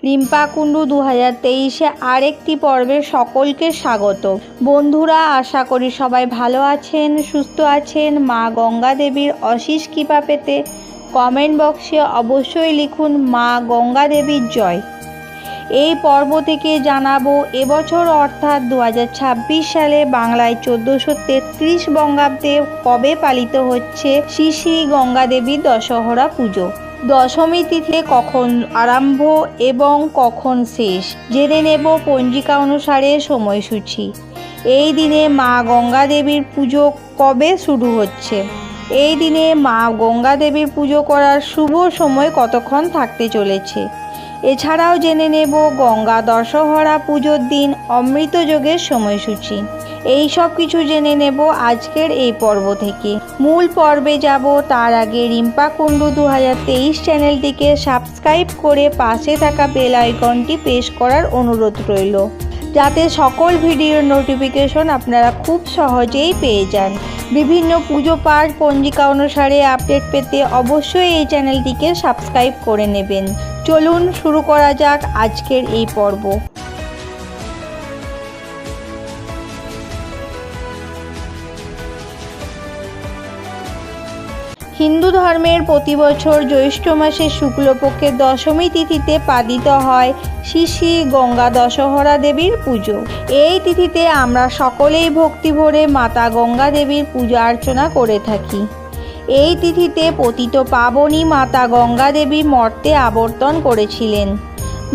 রিম্পা কুণ্ডু 2023-এ আরেকটি পর্বে সকলকে স্বাগত। বন্ধুরা, আশা করি সবাই ভালো আছেন, সুস্থ আছেন। মা গঙ্গা দেবীর অশেষ কৃপা পেতে কমেন্ট বক্সে অবশ্যই লিখুন মা গঙ্গা দেবীর জয়। এই পর্ব থেকে জানাবো এবছর অর্থাৎ 2026 সালে বাংলায় 1433 বঙ্গাব্দে কবে পালিত হচ্ছে শ্রী শ্রী গঙ্গা দেবীর দশহরা পুজো। দশমী তিথিতে কখন আরম্ভ এবং কখন শেষ জেনে নেব পঞ্জিকা অনুসারে সময়সূচি। এই দিনে মা গঙ্গা দেবীর পুজো কবে শুরু হচ্ছে, এই দিনে মা গঙ্গা দেবীর পুজো করার শুভ সময় কতক্ষণ থাকতে চলেছে। এছাড়াও জেনে নেব গঙ্গা দশহরা পুজোর দিন অমৃত যোগের সময়সূচি। এই সব কিছু জেনে নেব আজকের এই পর্ব থেকে। মূল পর্বে যাব তার আগে রিম্পা কুণ্ডু 2023 চ্যানেলটিকে সাবস্ক্রাইব করে পাশে থাকা বেল আইকনটি প্রেস করার অনুরোধ রইল, যাতে সকল ভিডিওর নোটিফিকেশন আপনারা খুব সহজেই পেয়ে যান। বিভিন্ন পুজো পাঠ পঞ্জিকা অনুসারে আপডেট পেতে অবশ্যই এই চ্যানেলটিকে সাবস্ক্রাইব করে নেবেন। চলুন শুরু করা যাক আজকের এই পর্ব। হিন্দু ধর্মের প্রতি বছর জ্যৈষ্ঠ মাসের শুক্লপক্ষের দশমী তিথিতে পালিত হয় শ্রী শ্রী গঙ্গা দশহরা দেবীর পুজো। এই তিথিতে আমরা সকলেই ভক্তি ভরে মাতা গঙ্গা দেবীর পূজা অর্চনা করে থাকি। এই তিথিতে পতিত পাবনী মাতা গঙ্গা দেবী মর্তে আবর্তন করেছিলেন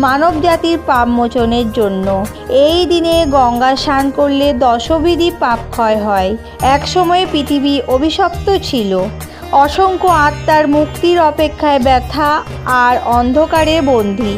মানব জাতির পাপ মোচনের জন্য। এই দিনে গঙ্গা স্নান করলে দশবিধি পাপ ক্ষয় হয়। একসময় পৃথিবী অভিশপ্ত ছিল, অসংখ্য আত্মার মুক্তির অপেক্ষায় ব্যথা আর অন্ধকারে বন্দী।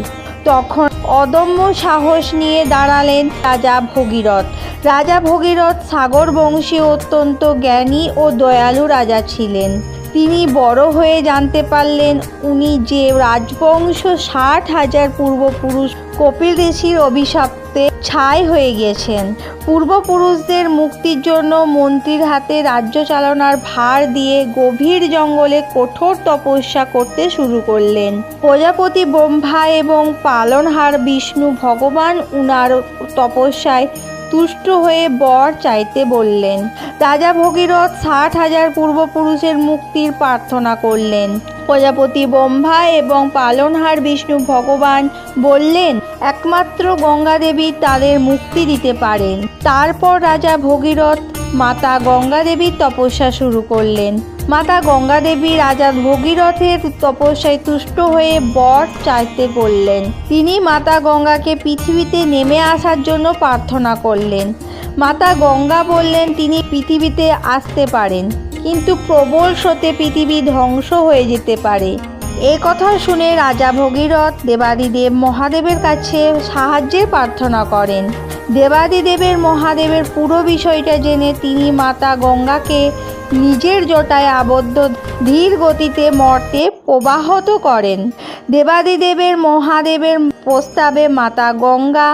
তখন অদম্য সাহস নিয়ে দাঁড়ালেন রাজা ভগীরথ। রাজা ভগীরথ সাগর বংশীয় অত্যন্ত জ্ঞানী ও দয়ালু রাজা ছিলেন। তিনি বড় হয়ে জানতে পারলেন উনি যে রাজবংশ 60,000 পূর্বপুরুষ কপিল ঋষির অভিশাপে ছাই হয়ে গেছেন। পূর্বপুরুষদের মুক্তির জন্য মন্ত্রীর হাতে রাজ্য চালনার ভার দিয়ে গভীর জঙ্গলে কঠোর তপস্যা করতে শুরু করলেন। প্রজাপতি ব্রহ্মা এবং পালনহার বিষ্ণু ভগবান উনার তপস্যায় তুষ্ট হয়ে বর চাইতে বললেন। রাজা ভগীরথ 60,000 পূর্বপুরুষের মুক্তির প্রার্থনা করলেন। প্রজাপতি ব্রহ্মা এবং পালনহার বিষ্ণু ভগবান বললেন একমাত্র গঙ্গা দেবী তাদের মুক্তি দিতে পারেন। তারপর রাজা ভগীরথ মাতা গঙ্গা দেবীর তপস্যা শুরু করলেন। মাতা গঙ্গা দেবী রাজা ভগীরথের তপস্যায় তুষ্ট হয়ে বর চাইতে বললেন। তিনি মাতা গঙ্গাকে পৃথিবীতে নেমে আসার জন্য প্রার্থনা করলেন। মাতা গঙ্গা বললেন তিনি পৃথিবীতে আসতে পারেন, কিন্তু প্রবল স্রোতে পৃথিবী ধ্বংস হয়ে যেতে পারে। এই কথা শুনে রাজা ভগীরথ দেবাদিদেব মহাদেবের কাছে সাহায্যের প্রার্থনা করেন। দেবাদিদেবের মহাদেবের পুরো বিষয়টা জেনে তিনি মাতা গঙ্গাকে নিজের জটায় আবদ্ধ ধীর গতিতে মর্তে প্রবাহিত করেন। দেবাদিদেবের মহাদেবের প্রস্তাবে মাতা গঙ্গা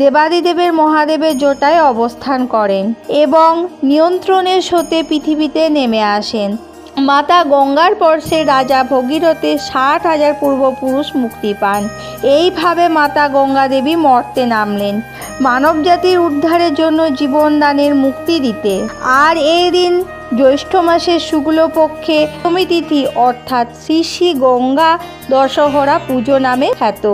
দেবাদিদেবের মহাদেবের জটায় অবস্থান করেন এবং নিয়ন্ত্রণের স্রোতে পৃথিবীতে নেমে আসেন। মাতা গঙ্গার স্পর্শে রাজা ভগীরথের 60,000 পূর্বপুরুষ মুক্তি পান। এইভাবে মাতা গঙ্গা দেবী মর্তে নামলেন মানব জাতির উদ্ধারের জন্য, জীবনদানের মুক্তি দিতে। আর এই দিন জ্যৈষ্ঠ মাসের শুক্লপক্ষে দশমী তিথি অর্থাৎ শ্রী শ্রী গঙ্গা দশহরা পুজো নামে খ্যাত।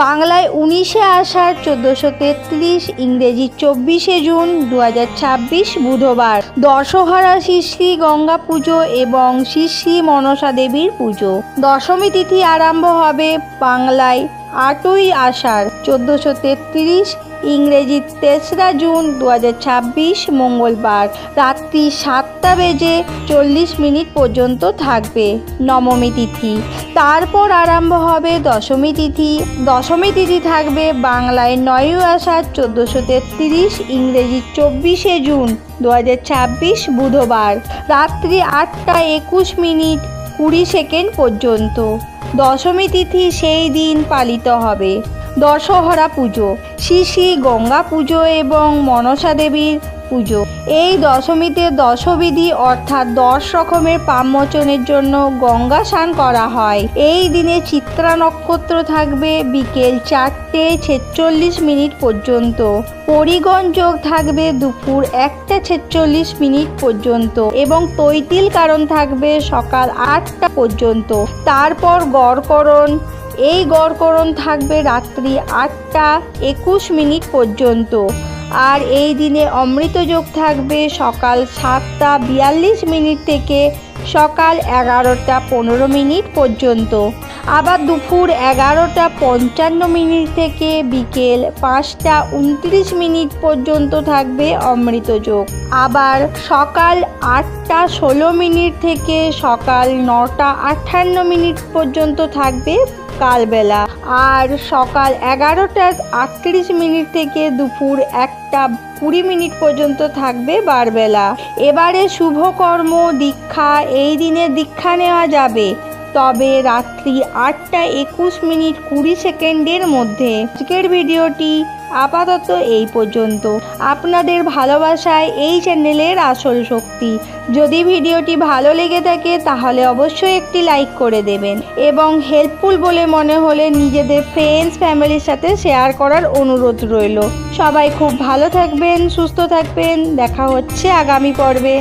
বাংলায় 19শে আষাঢ় 1433, ইংরেজি 24শে জুন 2026 বুধবার দশহরা শ্রী শ্রী গঙ্গা পুজো এবং শ্রী শ্রী মনসা দেবীর পুজো। দশমী তিথি আরম্ভ হবে বাংলায় 8ই আষাঢ় 1433, ইংরেজি 3রা জুন 2026 মঙ্গলবার রাত্রি 7:40 পর্যন্ত থাকবে নবমী তিথি। তারপর আরম্ভ হবে দশমী তিথি। দশমী তিথি থাকবে বাংলায় 9ই আষাঢ় 1433, ইংরেজি 24শে জুন 2026 বুধবার রাত্রি 8:21 পর্যন্ত। দশমী তিথি সেই দিন পালিত হবে দশহরা পুজো। শ্রী শ্রী গঙ্গা পুজো এবং মনসা দেবীর পুজো। এই দশমীতে দশবিধি অর্থাৎ 10 রকমের পাপ মোচনের জন্য গঙ্গা স্নান করা হয়। এই দিনে চিত্রা নক্ষত্র থাকবে বিকেল 4:46 পর্যন্ত। পরিগণ যোগ থাকবে দুপুর 1:46 পর্যন্ত এবং তৈতিল কারণ থাকবে সকাল 8টা পর্যন্ত। তারপর গড়করণ, এই গড়করণ থাকবে রাত্রি 8:21 পর্যন্ত। আর এই দিনে অমৃতযোগ থাকবে সকাল 7:42 থেকে সকাল 11:15 পর্যন্ত। আবার দুপুর 11:55 থেকে বিকেল 5:29 পর্যন্ত থাকবে অমৃতযোগ। আবার সকাল 8:16 থেকে সকাল 9:58 পর্যন্ত থাকবে কালবেলা। আর সকাল 11:38 থেকে দুপুর 1:20 পর্যন্ত থাকবে বারবেলা। এবারে শুভকর্ম দীক্ষা, এই দিনে দীক্ষা নেওয়া যাবে, তবে রাত্রি 8:21:20 মধ্যে। আজকের ভিডিওটি আপাতত এই পর্যন্ত। আপনাদের ভালোবাসায় এই চ্যানেলের আসল শক্তি। যদি ভিডিওটি ভালো লেগে থাকে তাহলে অবশ্যই একটি লাইক করে দেবেন এবং হেল্পফুল বলে মনে হলে নিজেদের ফ্রেন্ডস ফ্যামিলির সাথে শেয়ার করার অনুরোধ রইল। সবাই খুব ভালো থাকবেন, সুস্থ থাকবেন। দেখা হচ্ছে আগামী পর্বে।